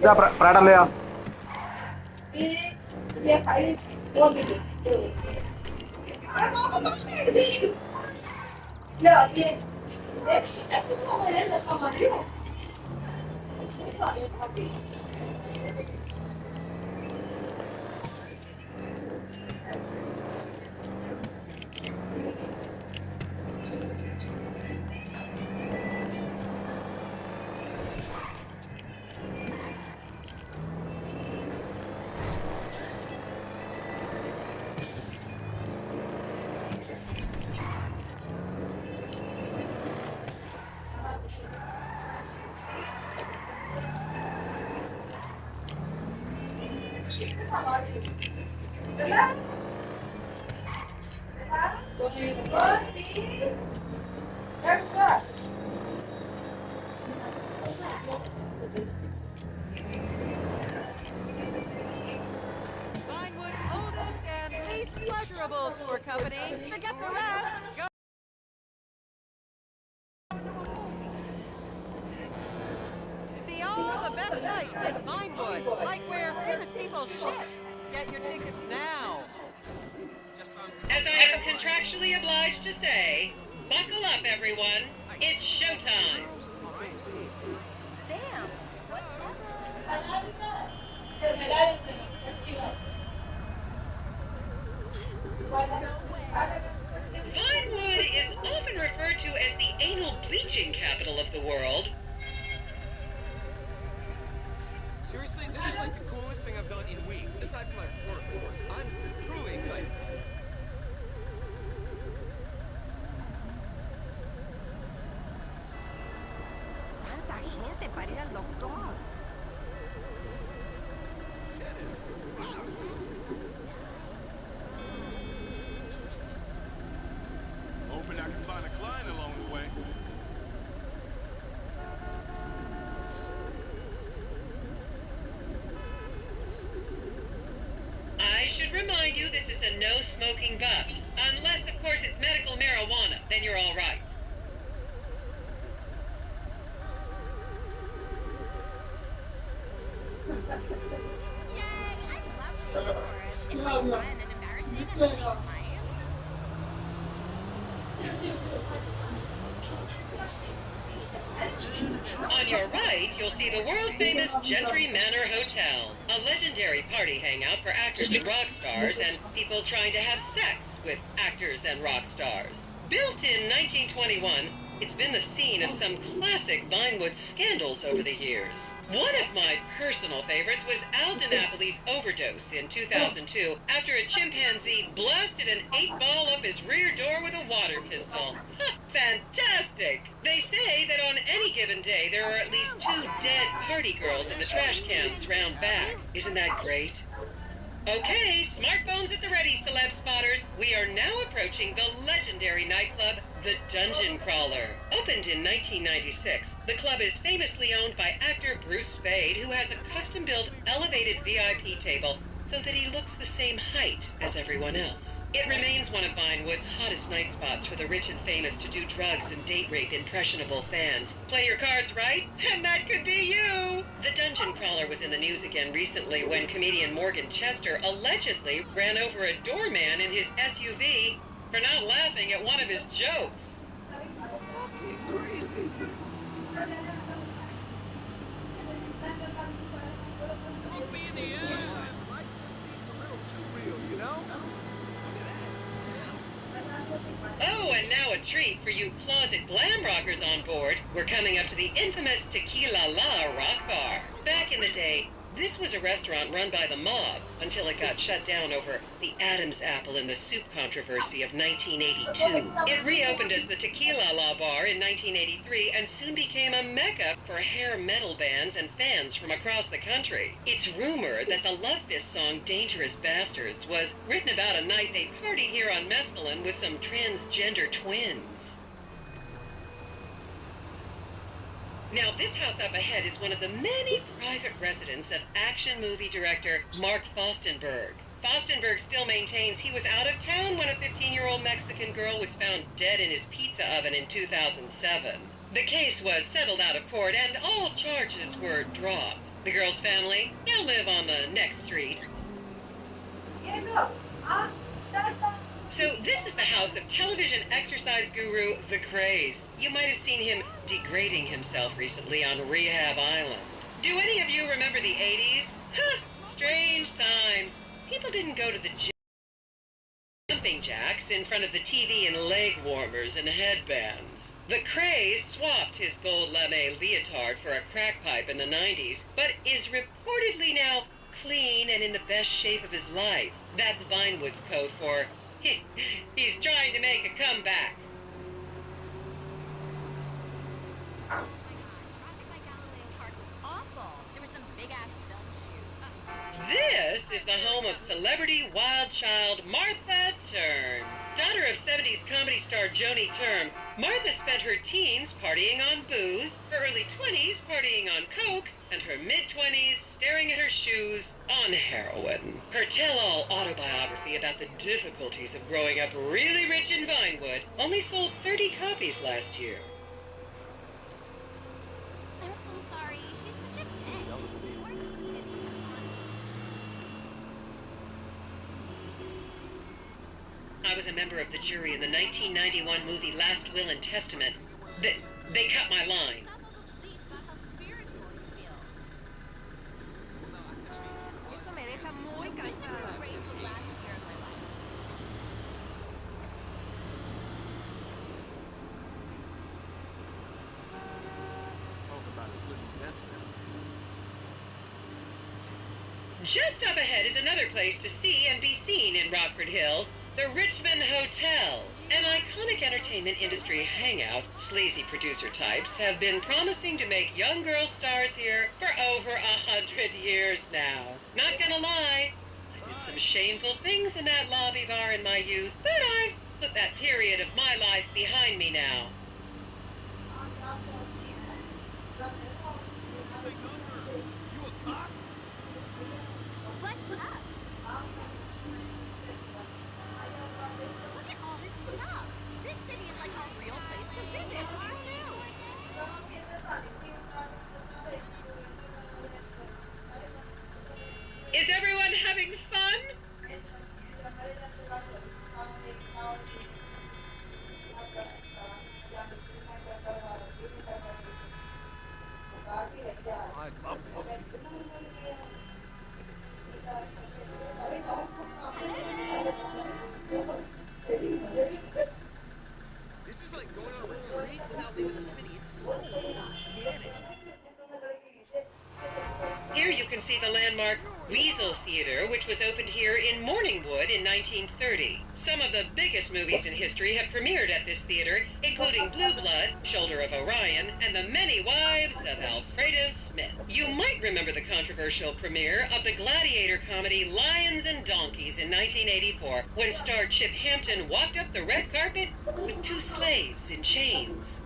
जा पराठा ले आ। Vinewood's oldest and least pleasurable tour company. Forget the rest. Go. See all the best sights in Vinewood, like where famous people shit. Get your tickets now. As I am contractually obliged to say, buckle up, everyone. It's showtime. Damn. What Vinewood is often referred to as the anal bleaching capital of the world. Seriously, this is like the coolest thing I've done in weeks, aside from my work, of course. I'm truly excited. Tanta gente para ir al doctor. Hoping I can find a client along the way. I should remind you this is a no-smoking bus. Unless, of course, it's medical marijuana. Then you're all right. Yay! I love being a tourist. It's like fun and embarrassing at the same time. On your right, you'll see the world-famous Gentry Manor Hotel, a legendary party hangout for actors and rock stars and people trying to have sex with actors and rock stars. Built in 1921, it's been the scene of some classic Vinewood scandals over the years. One of my personal favorites was Al DiNapoli's overdose in 2002 after a chimpanzee blasted an 8-ball up his rear door with a water pistol. Fantastic! They say that on any given day there are at least 2 dead party girls in the trash cans round back. Isn't that great? Okay, smartphones at the ready, celeb spotters. We are now approaching the legendary nightclub, The Dungeon Crawler. Opened in 1996, the club is famously owned by actor Bruce Spade, who has a custom-built elevated VIP table so that he looks the same height as everyone else. It remains one of Vinewood's hottest night spots for the rich and famous to do drugs and date rape impressionable fans. Play your cards right, and that could be you! The Dungeon Crawler was in the news again recently when comedian Morgan Chester allegedly ran over a doorman in his SUV for not laughing at one of his jokes. Fucking crazy. Look me in the eye. Life just seems a little too real, you know? Look at that. Oh, and now a treat for you closet glam rockers on board. We're coming up to the infamous Tequila La Rock Bar. Back in the day, this was a restaurant run by the mob until it got shut down over the Adam's apple in the soup controversy of 1982. It reopened as the Tequila La Bar in 1983 and soon became a mecca for hair metal bands and fans from across the country. It's rumored that the Love Fist song Dangerous Bastards was written about a night they partied here on Mescaline with some transgender twins. Now, this house up ahead is one of the many private residence of action movie director Mark Fostenberg. Fostenberg still maintains he was out of town when a 15-year-old Mexican girl was found dead in his pizza oven in 2007. The case was settled out of court and all charges were dropped. The girl's family now live on the next street. So this is the house of television exercise guru The Craze. You might have seen him degrading himself recently on Rehab Island. Do any of you remember the 80s? Huh, strange times. People didn't go to the gym. Jumping jacks in front of the TV and leg warmers and headbands. The Craze swapped his gold lame leotard for a crack pipe in the 90s, but is reportedly now clean and in the best shape of his life. That's Vinewood's code for he's trying to make a comeback. Oh my god, traffic by Galileo Park was awful. There was some big-ass film shoot. This is the home of celebrity wild child Martha Turn. Daughter of 70s comedy star Joni Term, Martha spent her teens partying on booze, her early 20s partying on coke, and her mid-20s staring at her shoes on heroin. Her tell-all autobiography about the difficulties of growing up really rich in Vinewood only sold 30 copies last year. I'm so sorry. She's such a bitch. Where did she get her on? I was a member of the jury in the 1991 movie Last Will and Testament. They cut my line. Stop all the bleats about how spiritual you feel. Esto me deja muy I never cansada. raised the last year of my life. Talk about a good investment. Just up ahead is another place to see and be seen in Rockford Hills, the Richmond Hotel. An iconic entertainment industry hangout, sleazy producer types have been promising to make young girl stars here for over 100 years now. Not gonna lie, I did some shameful things in that lobby bar in my youth, but I've put that period of my life behind me now. What's up? Look at all this stuff. This city is like a real place to visit. Who knew? Is everyone having fun? I love this city. This is like going on a retreat without leaving the city. It's so organic. Here you can see the landmark Weasel Theater, which was opened here in Morningwood in 1930. Some of the biggest movies in history have premiered at this theater, including Blue Blood, Shoulder of Orion, and The Many Wives of Alfredo Smith. You might remember the controversial premiere of the gladiator comedy Lions and Donkeys in 1984, when star Chip Hampton walked up the red carpet with two slaves in chains.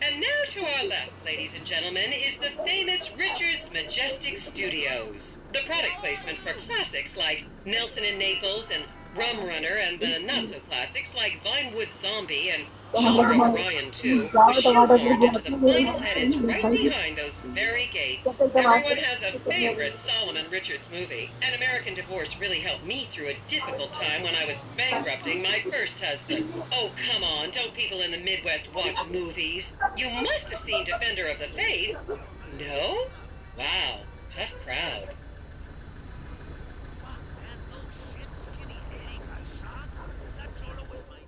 And now to our left, ladies and gentlemen, is the famous Richards Majestic Studios. The product placement for classics like Nelson and Naples and Rum Runner, and the not-so-classics like Vinewood Zombie and Shoulder of Orion 2 was shoehorned into the final edits right behind those very gates. Everyone has a favorite Solomon Richards movie. An American Divorce really helped me through a difficult time when I was bankrupting my first husband. Oh, come on, don't people in the Midwest watch movies? You must have seen Defender of the Faith. No? Wow, tough crowd. Fuck, man. No shit. Skinny Eddie got shot. That cholo was my...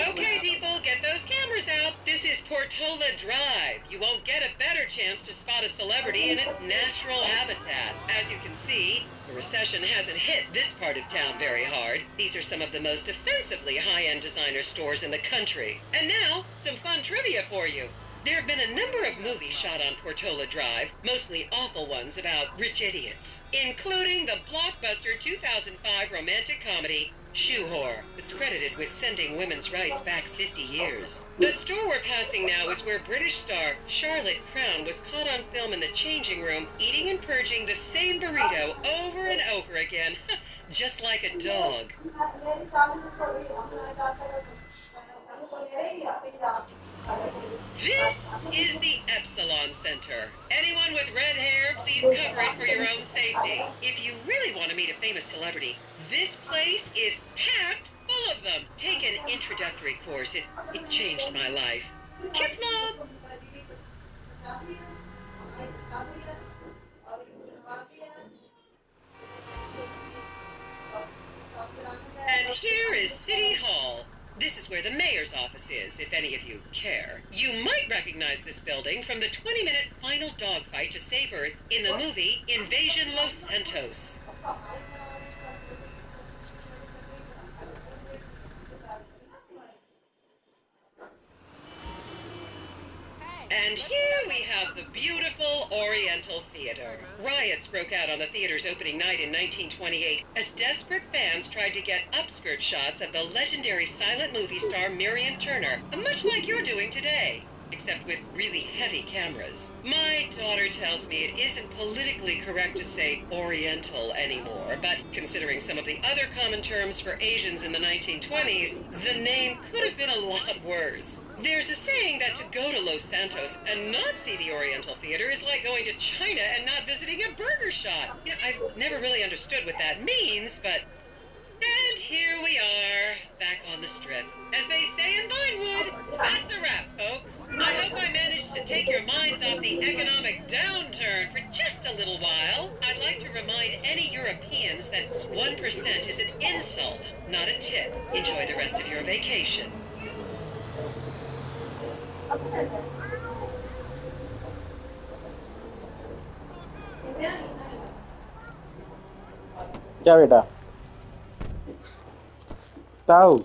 Okay, people, get those cameras out. This is Portola Drive. You won't get a better chance to spot a celebrity in its natural habitat. As you can see, the recession hasn't hit this part of town very hard. These are some of the most offensively high-end designer stores in the country. And now, some fun trivia for you. There have been a number of movies shot on Portola Drive, mostly awful ones about rich idiots, including the blockbuster 2005 romantic comedy Shoe Whore. It's credited with sending women's rights back 50 years. The store we're passing now is where British star Charlotte Crown was caught on film in the changing room eating and purging the same burrito over and over again, just like a dog. This is the Epsilon Center. Anyone with red hair, please cover it for your own safety. If you really want to meet a famous celebrity, this place is packed full of them. Take an introductory course. It changed my life. Kiflam! And here is City Hall. This is where the mayor's office is, if any of you care. You might recognize this building from the 20-minute final dogfight to save Earth in the movie Invasion Los Santos. And here we have the beautiful Oriental Theater. Riots broke out on the theater's opening night in 1928 as desperate fans tried to get upskirt shots of the legendary silent movie star Miriam Turner, much like you're doing today, except with really heavy cameras. My daughter tells me it isn't politically correct to say Oriental anymore, but considering some of the other common terms for Asians in the 1920s, the name could have been a lot worse. There's a saying that to go to Los Santos and not see the Oriental Theater is like going to China and not visiting a burger shop. You know, I've never really understood what that means, but... And here we are, back on the strip. As they say in Vinewood, that's a wrap, folks. I hope I managed to take your minds off the economic downturn for just a little while. I'd like to remind any Europeans that 1% is an insult, not a tip. Enjoy the rest of your vacation. क्या बेटा ताऊ